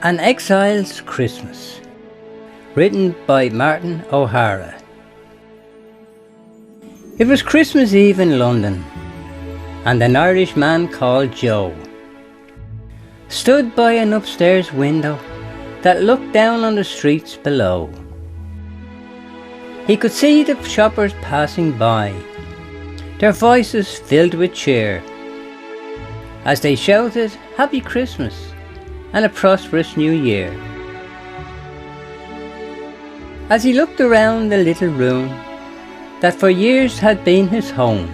An Exile's Christmas, written by Martin O'Hara. It was Christmas Eve in London, and an Irish man called Joe stood by an upstairs window that looked down on the streets below. He could see the shoppers passing by, their voices filled with cheer, as they shouted Happy Christmas and a prosperous New Year. As he looked around the little room that for years had been his home,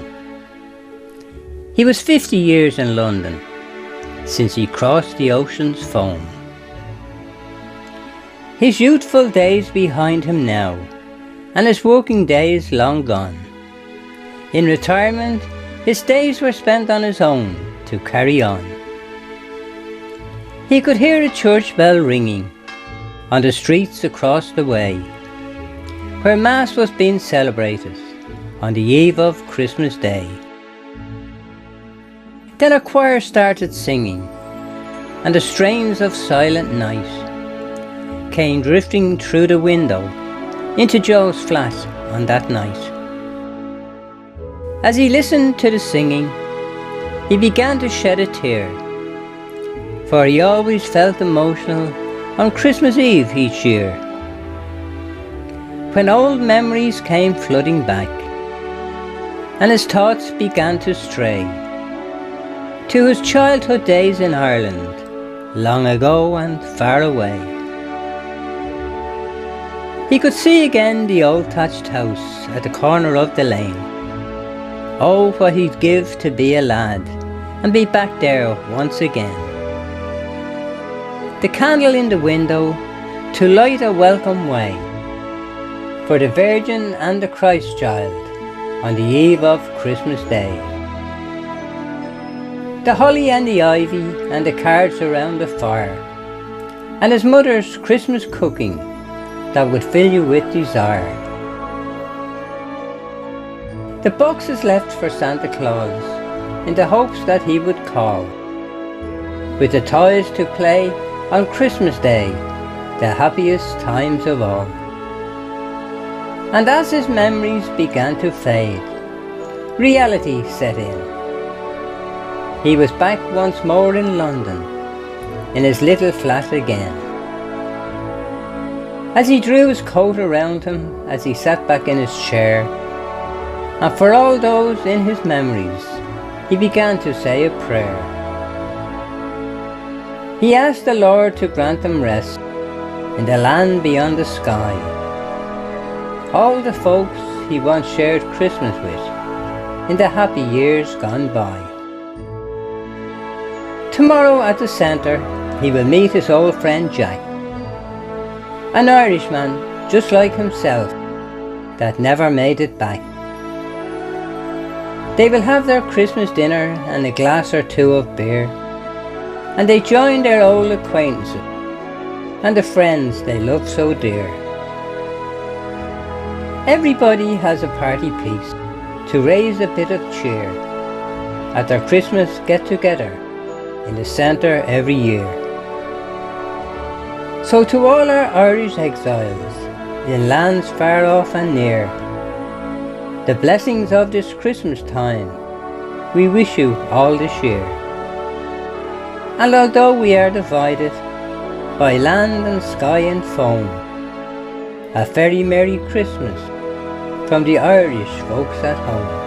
he was 50 years in London since he crossed the ocean's foam. His youthful days behind him now, and his working days long gone. In retirement, his days were spent on his own to carry on. He could hear a church bell ringing on the streets across the way, where Mass was being celebrated on the eve of Christmas Day. Then a choir started singing, and the strains of Silent Night came drifting through the window into Joe's flat on that night. As he listened to the singing, he began to shed a tear, for he always felt emotional on Christmas Eve each year, when old memories came flooding back, and his thoughts began to stray to his childhood days in Ireland, long ago and far away. He could see again the old thatched house at the corner of the lane. Oh, what he'd give to be a lad and be back there once again. The candle in the window to light a welcome way for the Virgin and the Christ child on the eve of Christmas Day. The holly and the ivy and the cards around the fire, and his mother's Christmas cooking that would fill you with desire. The boxes left for Santa Claus in the hopes that he would call, with the toys to play on Christmas Day, the happiest times of all. And as his memories began to fade, reality set in. He was back once more in London, in his little flat again. As he drew his coat around him as he sat back in his chair, and for all those in his memories, he began to say a prayer. He asked the Lord to grant him rest in the land beyond the sky. All the folks he once shared Christmas with in the happy years gone by. Tomorrow at the centre he will meet his old friend Jack, an Irishman just like himself that never made it back. They will have their Christmas dinner and a glass or two of beer, and they join their old acquaintances and the friends they love so dear. Everybody has a party piece to raise a bit of cheer at their Christmas get-together in the centre every year. So to all our Irish exiles in lands far off and near, the blessings of this Christmas time we wish you all this year. And although we are divided by land and sky and foam, a very Merry Christmas from the Irish folks at home.